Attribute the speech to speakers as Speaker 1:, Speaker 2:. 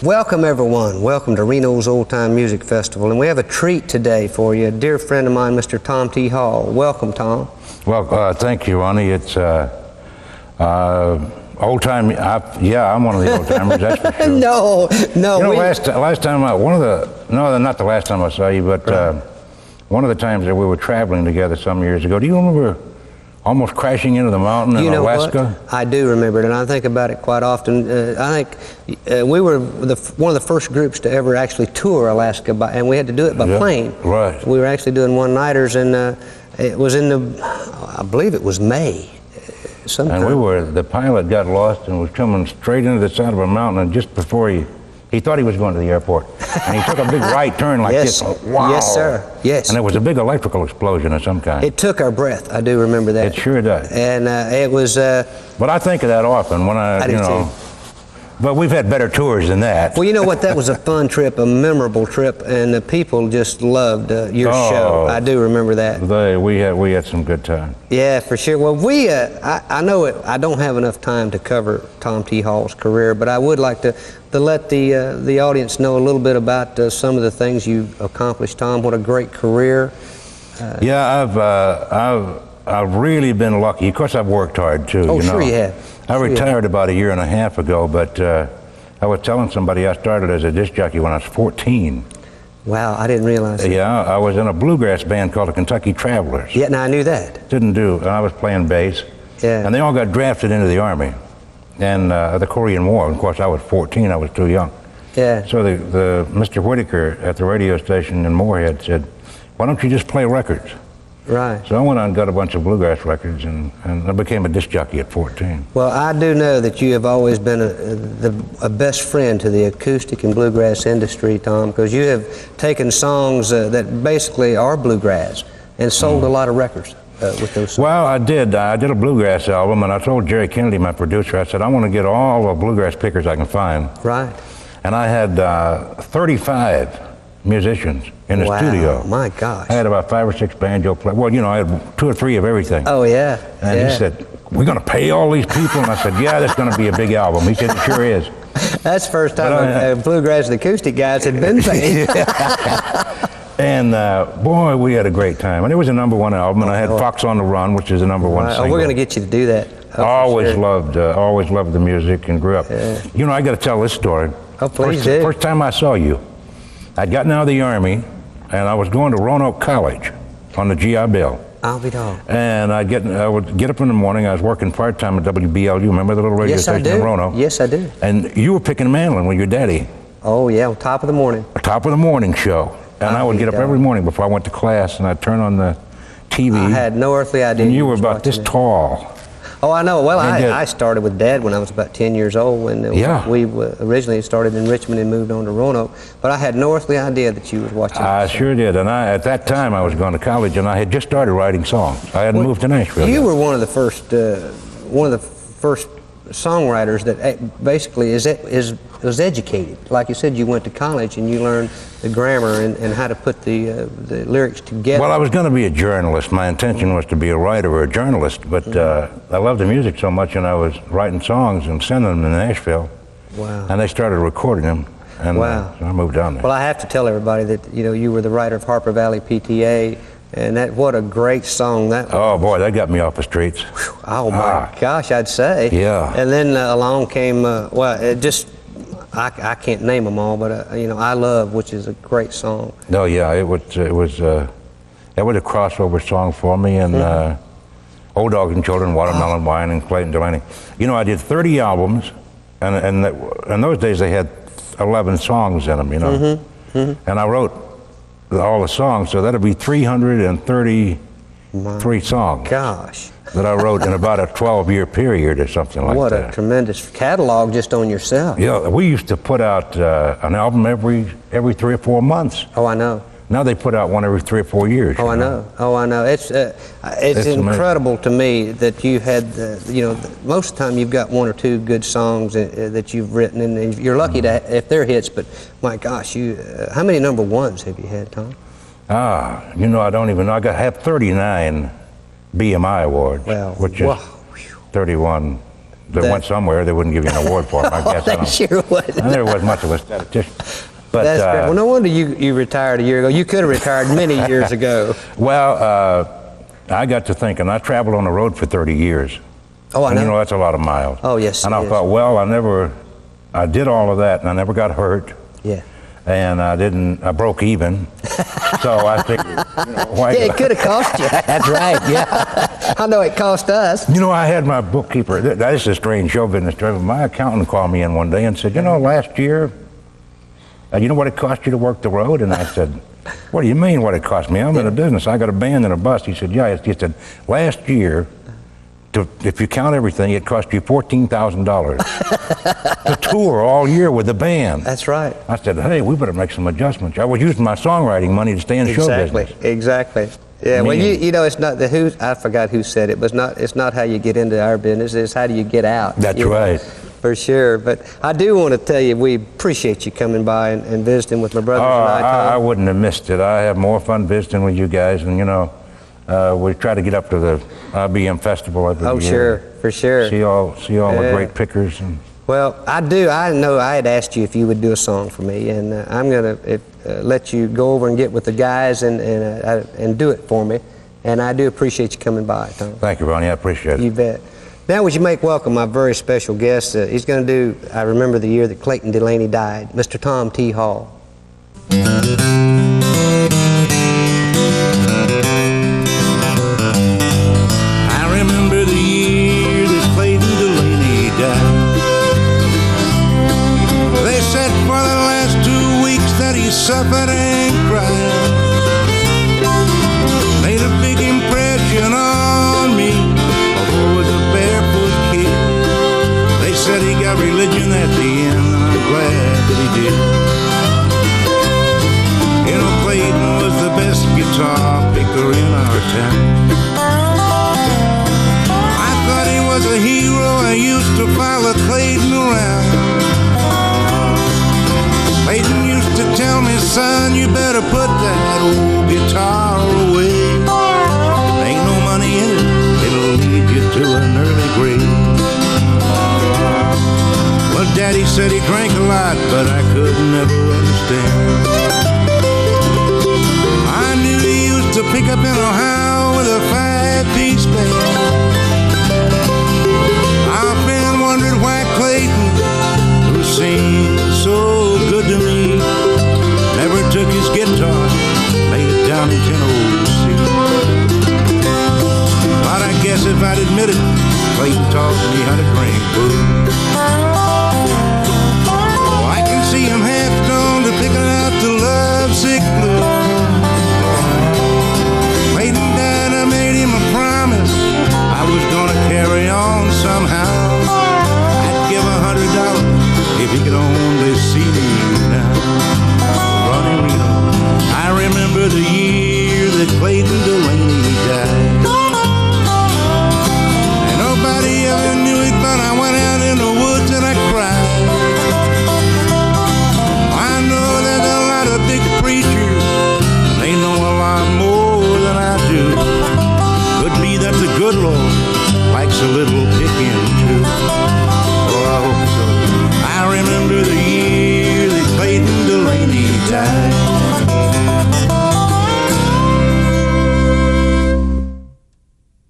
Speaker 1: Welcome everyone. Welcome to Reno's Old Time Music Festival, and we have a treat today for you. A dear friend of mine, Mr. Tom T. Hall. Welcome, Tom.
Speaker 2: Well, thank you, Ronnie. It's old time. Yeah, I'm one of the old timers. That's for sure.
Speaker 1: No.
Speaker 2: You know, last time not the last time I saw you, but one of the times that we were traveling together some years ago. Do you remember almost crashing into the mountain in Alaska?
Speaker 1: What? I do remember it, and I think about it quite often. I think we were one of the first groups to ever actually tour Alaska, and we had to do it by plane.
Speaker 2: Right.
Speaker 1: We were actually doing one-nighters, and it was I believe it was May. Sometime.
Speaker 2: And the pilot got lost and was coming straight into the side of a mountain, and just before he thought he was going to the airport, and he took a big right turn like this. Wow.
Speaker 1: Yes, sir. Yes.
Speaker 2: And there was a big electrical explosion of some kind.
Speaker 1: It took our breath. I do remember that.
Speaker 2: It sure does.
Speaker 1: And it was.
Speaker 2: But I think of that often when I
Speaker 1: do too.
Speaker 2: But we've had better tours than that.
Speaker 1: Well, you know what? That was a fun trip, a memorable trip, and the people just loved your show. I do remember that.
Speaker 2: We had some good time.
Speaker 1: Yeah, for sure. Well, I know I don't have enough time to cover Tom T. Hall's career, but I would like to let the audience know a little bit about some of the things you've accomplished, Tom. What a great career.
Speaker 2: Yeah, I've really been lucky. Of course, I've worked hard too.
Speaker 1: Oh, sure you have.
Speaker 2: I retired about 1.5 years ago, but I was telling somebody I started as a disc jockey when I was 14.
Speaker 1: Wow, I didn't realize that.
Speaker 2: Yeah, I was in a bluegrass band called the Kentucky Travelers.
Speaker 1: Yeah, now I knew that.
Speaker 2: And I was playing bass. Yeah. And they all got drafted into the Army and the Korean War. And of course, I was 14, I was too young. Yeah. So the Mr. Whitaker at the radio station in Moorhead said, "Why don't you just play records?"
Speaker 1: Right.
Speaker 2: So I went out and got a bunch of bluegrass records, and I became a disc jockey at 14.
Speaker 1: Well, I do know that you have always been a best friend to the acoustic and bluegrass industry, Tom, because you have taken songs that basically are bluegrass and sold a lot of records with those songs.
Speaker 2: Well, I did. I did a bluegrass album, and I told Jerry Kennedy, my producer, I said, I want to get all the bluegrass pickers I can find.
Speaker 1: Right.
Speaker 2: And I had 35 musicians in the studio.
Speaker 1: My gosh.
Speaker 2: I had about 5 or 6 banjo players. Well, you know, I had 2 or 3 of everything.
Speaker 1: Oh, yeah.
Speaker 2: And he said, "We're going to pay all these people?" And I said, "Yeah, that's going to be a big album." He said, "It sure is."
Speaker 1: That's the first time a bluegrass and acoustic guys had been paid.
Speaker 2: And boy, we had a great time. And it was a #1 album, and I had Fox on the Run, which is a #1 single.
Speaker 1: We're going to get you to do that.
Speaker 2: Always loved the music and grew up. Yeah. You know, I got to tell this story.
Speaker 1: Oh, please do.
Speaker 2: First time I saw you, I'd gotten out of the Army, and I was going to Roanoke College on the GI Bill.
Speaker 1: I'll be dog.
Speaker 2: And I would get up in the morning. I was working part-time at WBLU. Remember the little radio station in Roanoke?
Speaker 1: Yes, I do.
Speaker 2: And you were picking a mandolin with your daddy.
Speaker 1: Oh, yeah, top of the morning.
Speaker 2: Top of the morning show. And I would get up every morning before I went to class, and I'd turn on the TV.
Speaker 1: I had no earthly idea.
Speaker 2: And you were about this tall.
Speaker 1: Oh, I know. Well, I started with Dad when I was about 10 years old, when we originally started in Richmond and moved on to Roanoke. But I had no earthly idea that you was watching.
Speaker 2: I sure did. And at that time, I was going to college, and I had just started writing songs. I hadn't moved to Nashville.
Speaker 1: You were one of the first songwriters that basically was educated. Like you said, you went to college and you learned the grammar and how to put the lyrics together.
Speaker 2: Well, I was going to be a journalist. My intention was to be a writer or a journalist, but I loved the music so much, and I was writing songs and sending them to Nashville. Wow. And they started recording them, and so I moved down there.
Speaker 1: Well, I have to tell everybody that you were the writer of Harper Valley P.T.A. And what a great song that was.
Speaker 2: Oh boy, that got me off the streets.
Speaker 1: Whew. Oh my gosh, I'd say.
Speaker 2: Yeah.
Speaker 1: And then along came, I can't name them all, but I Love, which is a great song.
Speaker 2: No, yeah, it was a crossover song for me, and Old Dogs and Children, Watermelon Wine, and Clayton, Delaney. You know, I did 30 albums, and in those days they had 11 songs in them, you know. And I wrote all the songs, so that'd be 333 songs.
Speaker 1: Gosh.
Speaker 2: That I wrote in about a 12-year period or something like that.
Speaker 1: What a tremendous catalog just on yourself.
Speaker 2: Yeah, we used to put out an album every 3 or 4 months.
Speaker 1: Oh, I know.
Speaker 2: Now they put out one every 3 or 4 years.
Speaker 1: Oh, I know. Oh, I know. It's incredible to me that you had, most of the time you've got 1 or 2 good songs that you've written, and you're lucky if they're hits, but my gosh, how many #1s have you had, Tom?
Speaker 2: I don't even know. I have 39 BMI awards, which is 31 that went somewhere, they wouldn't give you an award for them. I guess.
Speaker 1: They sure wouldn't.
Speaker 2: And there was much of a statistician. But,
Speaker 1: that's great. Well, no wonder you retired a year ago. You could have retired many years ago.
Speaker 2: Well, I got to thinking, I traveled on the road for 30 years.
Speaker 1: Oh, I know.
Speaker 2: And you know, that's a lot of miles.
Speaker 1: Oh, yes.
Speaker 2: And I thought, well, I did all of that, and I never got hurt.
Speaker 1: Yeah.
Speaker 2: And I broke even. So I figured, why
Speaker 1: yeah, it could have cost you. That's right, yeah. I know it cost us.
Speaker 2: You know, I had my bookkeeper, that is a strange show business. My accountant called me in one day and said, you know, last year, you know what it cost you to work the road? And I said, what do you mean what it cost me? I'm in a business. I got a band and a bus. He said, yeah. He said, last year, if you count everything, it cost you $14,000 to tour all year with the band.
Speaker 1: That's right.
Speaker 2: I said, hey, we better make some adjustments. I was using my songwriting money to stay in show business.
Speaker 1: Exactly. Yeah. Well, you know, it's not I forgot who said it. It's not how you get into our business. It's how do you get out.
Speaker 2: That's right.
Speaker 1: For sure. But I do want to tell you, we appreciate you coming by and visiting with my brothers and I.
Speaker 2: I wouldn't have missed it. I have more fun visiting with you guys, and you know. We try to get up to the IBM festival every year.
Speaker 1: Oh, sure, for sure.
Speaker 2: See all the great pickers.
Speaker 1: Well, I do. I know I had asked you if you would do a song for me, and I'm going to let you go over and get with the guys and do it for me. And I do appreciate you coming by, Tom.
Speaker 2: Thank you, Ronnie. I appreciate it.
Speaker 1: You bet. Now, would you make welcome my very special guest? He's going to do, I remember the year that Clayton Delaney died, Mr. Tom T. Hall.
Speaker 3: Suffered and cried, made a big impression on me, although was a barefoot kid. They said he got religion at the end, and I'm glad that he did. You know, Clayton was the best guitar picker in our town. I thought he was a hero. I used to follow Clayton around. Clayton used to tell me, son, you better put that old guitar away. Ain't no money in it, it'll lead you to an early grave. Well, Daddy said he drank a lot, but I could never understand. I knew he used to pick up in Ohio with a 5-piece band. I often wondered why Clayton, who seemed so good to me, never took his guitar, laid it down in Tennessee. But I guess if I'd admit it, Clayton taught me how to drink